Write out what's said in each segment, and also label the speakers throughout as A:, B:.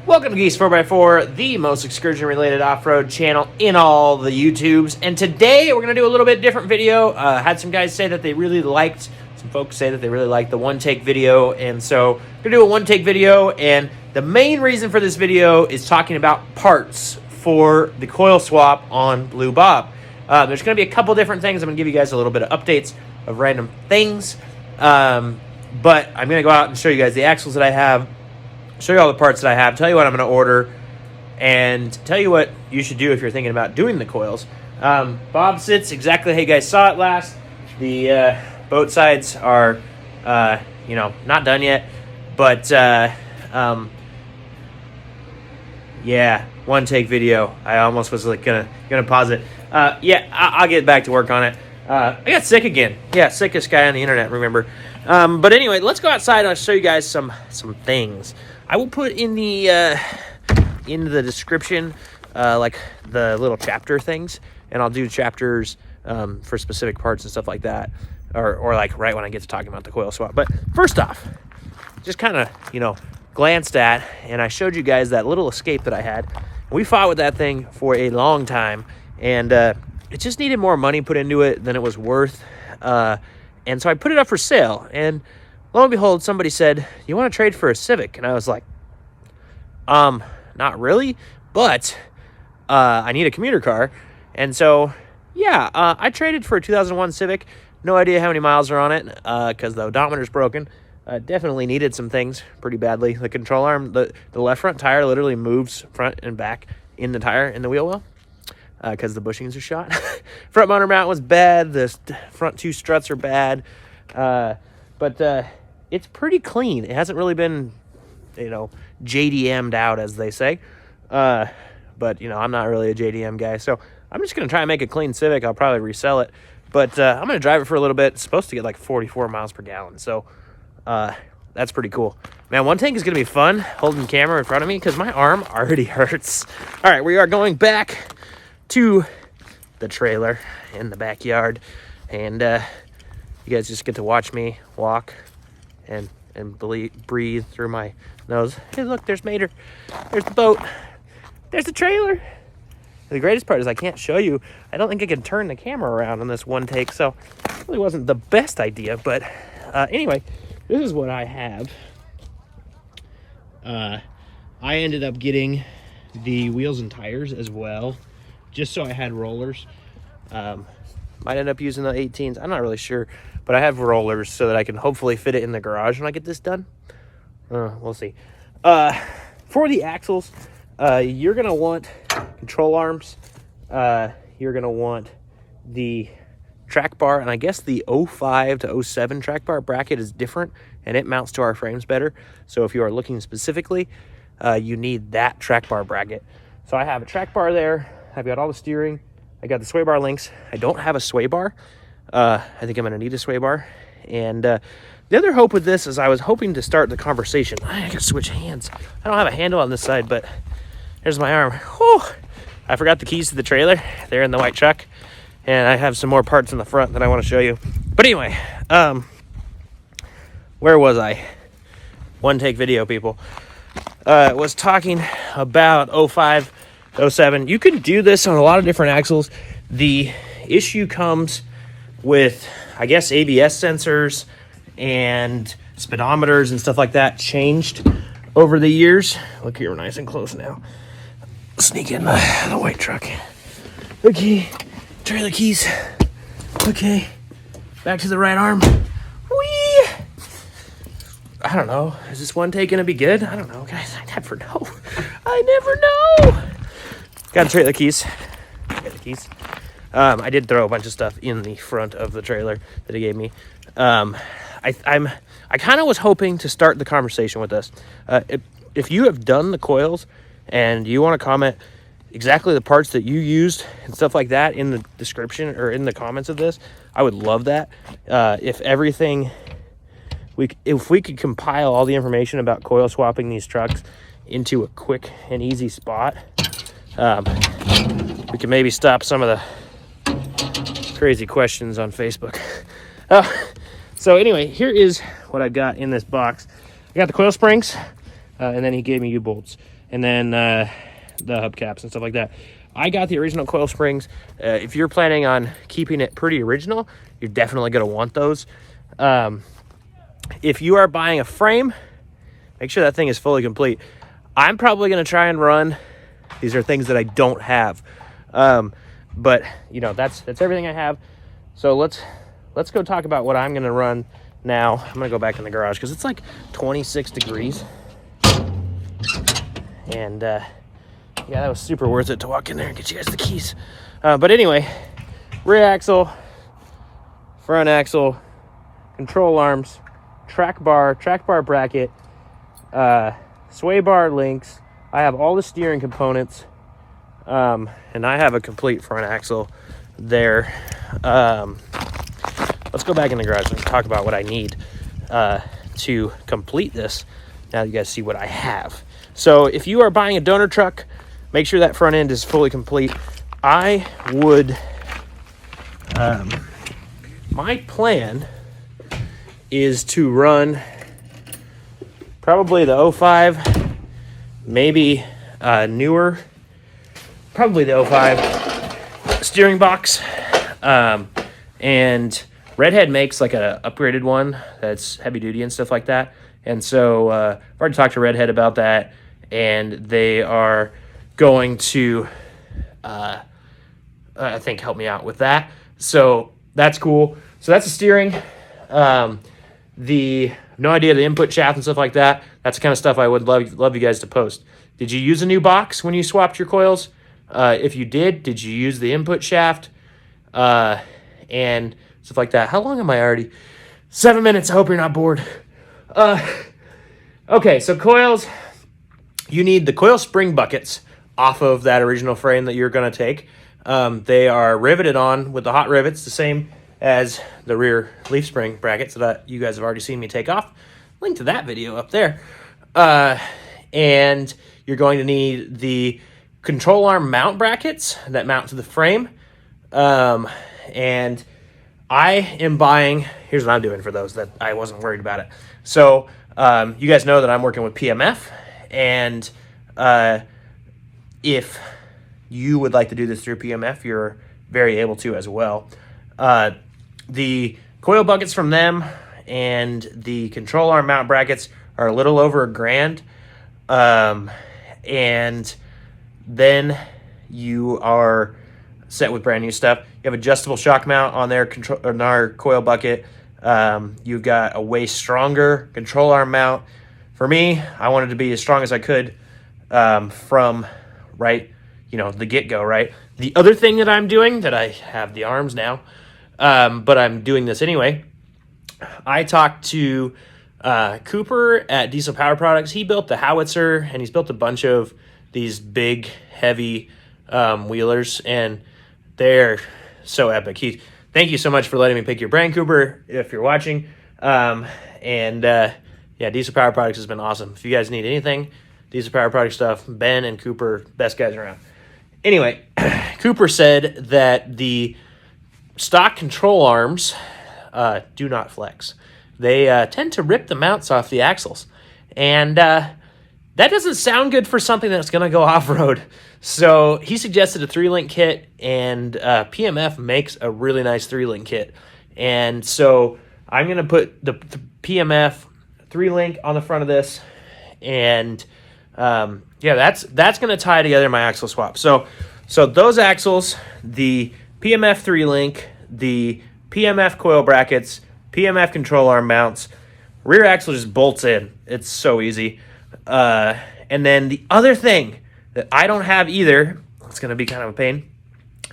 A: Welcome to Geese 4x4, the most excursion-related off-road channel in all the YouTubes. And today we're going to do a little bit different video. Had some guys say that they really liked, some folks say that they really liked the one-take video. And so we're going to do a one-take video. And the main reason for this video is talking about parts for the coil swap on Blue Bob. There's going to be a couple different things. I'm going to give you guys a little bit of updates of random things. But I'm going to go out and show you guys the axles that I have, show you all the parts that I have, tell you what I'm going to order, and tell you what you should do if you're thinking about doing the coils. Bob sits exactly how you guys saw it last. The boat sides are, not done yet, but yeah, one take video. I almost was like gonna pause it. I'll get back to work on it. I got sick again. Yeah, sickest guy on the internet, remember? But anyway, let's go outside and I'll show you guys some things. I will put in the description like the little chapter things, and I'll do chapters for specific parts and stuff like that, or like right when I get to talking about the coil swap. But first off, just kind of glanced at, and I showed you guys that little Escape that I had. We fought with that thing for a long time, and it just needed more money put into it than it was worth. And so I put it up for sale, and lo and behold, somebody said, "You want to trade for a Civic?" And I was like, not really, but I need a commuter car. And so, yeah, I traded for a 2001 Civic. No idea how many miles are on it, because the odometer's broken. Definitely needed some things pretty badly. The control arm, the left front tire literally moves front and back in the tire, in the wheel well, because the bushings are shot. Front motor mount was bad. The front two struts are bad. But it's pretty clean. It hasn't really been, JDM'd out, as they say. But, I'm not really a JDM guy. So I'm just going to try and make a clean Civic. I'll probably resell it. But I'm going to drive it for a little bit. It's supposed to get like 44 miles per gallon. So that's pretty cool. Man, one tank is going to be fun holding the camera in front of me because my arm already hurts. All right, we are going back to the trailer in the backyard, and you guys just get to watch me walk and breathe through my nose. Hey, look, there's Mater. There's the boat. There's the trailer. The greatest part is I can't show you. I don't think I can turn the camera around on this one take, so it really wasn't the best idea. But anyway, this is what I have. I ended up getting the wheels and tires as well, just so I had rollers. Might end up using the 18s. I'm not really sure, but I have rollers so that I can hopefully fit it in the garage when I get this done. We'll see. For the axles, you're going to want control arms. You're going to want the track bar, and I guess the 05 to 07 track bar bracket is different, and it mounts to our frames better. So if you are looking specifically, you need that track bar bracket. So I have a track bar there. I've got all the steering. I got the sway bar links. I don't have a sway bar. I think I'm going to need a sway bar. And the other hope with this is I was hoping to start the conversation. I got to switch hands. I don't have a handle on this side, but there's my arm. Whew. I forgot the keys to the trailer. They're in the white truck. And I have some more parts in the front that I want to show you. But anyway, where was I? One take video, people. Was talking about 05, 07. You can do this on a lot of different axles. The issue comes with, I guess, ABS sensors and speedometers and stuff like that changed over the years. Look here, we're nice and close now. Sneak in the white truck. Okay, trailer keys. Okay, back to the right arm. Whee! I don't know. Is this one take gonna be good? I don't know, guys. I never know. I never know. Got the trailer keys. Got the keys. I did throw a bunch of stuff in the front of the trailer that he gave me. I kind of was hoping to start the conversation with this. If you have done the coils and you want to comment exactly the parts that you used and stuff like that in the description or in the comments of this, I would love that. If we could compile all the information about coil swapping these trucks into a quick and easy spot, we could maybe stop some of the crazy questions on Facebook. So anyway, here is what I've got in this box. I got the coil springs, and then he gave me U-bolts. and then the hubcaps and stuff like that. I got the original coil springs. If you're planning on keeping it pretty original, you're definitely going to want those. If you are buying a frame, make sure that thing is fully complete. I'm probably going to try and run. These are things that I don't have. But, you know, that's everything I have. So let's go talk about what I'm going to run now. I'm going to go back in the garage because it's like 26 degrees. And, yeah, that was super worth it to walk in there and get you guys the keys. But anyway, rear axle, front axle, control arms, track bar bracket, sway bar links. I have all the steering components, and I have a complete front axle there. Let's go back in the garage and talk about what I need to complete this. Now you guys see what I have. So if you are buying a donor truck, make sure that front end is fully complete. I would, my plan is to run probably the 05, maybe newer, probably the 05 steering box. And Redhead makes like a upgraded one that's heavy duty and stuff like that. And so I've already talked to Redhead about that, and they are going to, I think, help me out with that. So that's cool. So that's the steering. No idea the input shaft and stuff like that. That's the kind of stuff I would love you guys to post. Did you use a new box when you swapped your coils? If you did you use the input shaft? And stuff like that. How long am I already? 7 minutes. I hope you're not bored. Okay, so coils. You need the coil spring buckets off of that original frame that you're going to take. They are riveted on with the hot rivets, the same as the rear leaf spring brackets that you guys have already seen me take off. Link to that video up there. And you're going to need the control arm mount brackets that mount to the frame. And I am buying, here's what I'm doing for those that I wasn't worried about it. So you guys know that I'm working with PMF, and if you would like to do this through PMF, you're very able to as well. The coil buckets from them and the control arm mount brackets are a little over $1,000. And then you are set with brand new stuff. You have adjustable shock mount on our coil bucket. You've got a way stronger control arm mount. For me, I wanted to be as strong as I could from the get-go, right? The other thing that I'm doing, that I have the arms now, but I'm doing this anyway, I talked to Cooper at Diesel Power Products. He built the howitzer, and he's built a bunch of these big, heavy wheelers, and they're so epic. Thank you so much for letting me pick your brain, Cooper, if you're watching. Diesel Power Products has been awesome. If you guys need anything, Diesel Power Product stuff, Ben and Cooper, best guys around. Anyway, Cooper said that the stock control arms do not flex. They tend to rip the mounts off the axles. And that doesn't sound good for something that's going to go off-road. So he suggested a 3-link kit, and PMF makes a really nice 3-link kit. And so I'm going to put the PMF 3-link on the front of this, and that's going to tie together my axle swap. So those axles, the PMF 3-link, the PMF coil brackets, PMF control arm mounts, rear axle just bolts in. It's so easy. And then the other thing that I don't have either, it's going to be kind of a pain,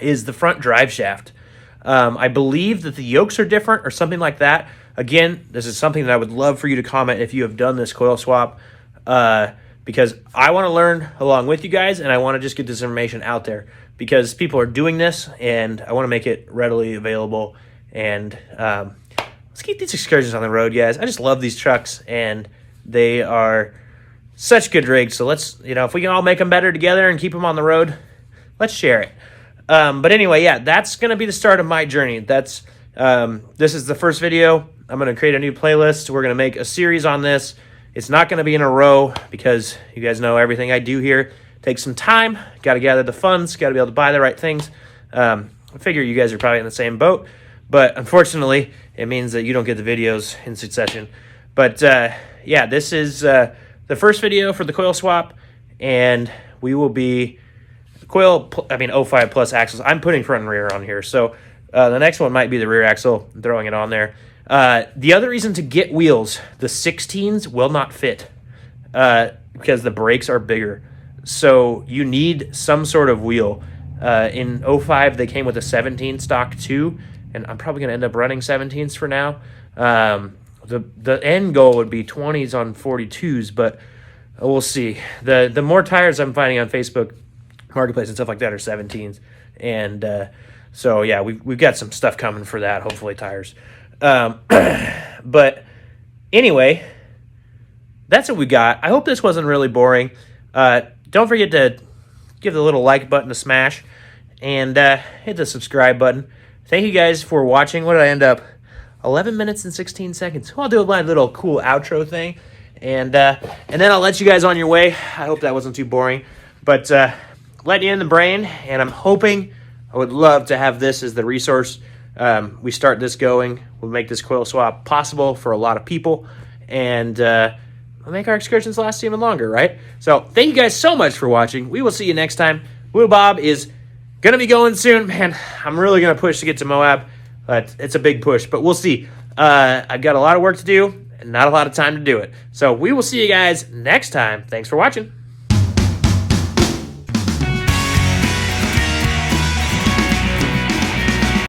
A: is the front drive shaft. I believe that the yokes are different or something like that. Again, this is something that I would love for you to comment if you have done this coil swap, because I want to learn along with you guys, and I want to just get this information out there because people are doing this, and I want to make it readily available. And let's keep these excursions on the road, guys. I just love these trucks, and they are such good rigs. So let's, if we can all make them better together and keep them on the road, let's share it. But anyway, that's going to be the start of my journey. This is the first video. I'm going to create a new playlist. We're going to make a series on this, It's not going to be in a row because you guys know everything I do here takes some time. Got to gather the funds, got to be able to buy the right things. I figure you guys are probably in the same boat, but unfortunately, it means that you don't get the videos in succession. But yeah, this is the first video for the coil swap, and we will be coil, 05 plus axles. I'm putting front and rear on here, so the next one might be the rear axle, throwing it on there. The other reason to get wheels, the 16s will not fit because the brakes are bigger. So you need some sort of wheel. In 05, they came with a 17 stock too, and I'm probably going to end up running 17s for now. The end goal would be 20s on 42s, but we'll see. The more tires I'm finding on Facebook Marketplace and stuff like that are 17s. And so, yeah, we've got some stuff coming for that, hopefully tires. But anyway, that's what we got. I hope this wasn't really boring. Don't forget to give the little like button a smash and hit the subscribe button. Thank you guys for watching. What did I end up? 11 minutes and 16 seconds. I'll do my little cool outro thing, and then I'll let you guys on your way. I hope that wasn't too boring, but letting you in the brain, and I'm hoping, I would love to have this as the resource. We start this going, we'll make this coil swap possible for a lot of people, and we'll make our excursions last even longer, right? So thank you guys so much for watching. We will see you next time. Wheel Bob is going to be going soon. Man, I'm really going to push to get to Moab, but it's a big push, but we'll see. I've got a lot of work to do and not a lot of time to do it. So we will see you guys next time. Thanks for watching.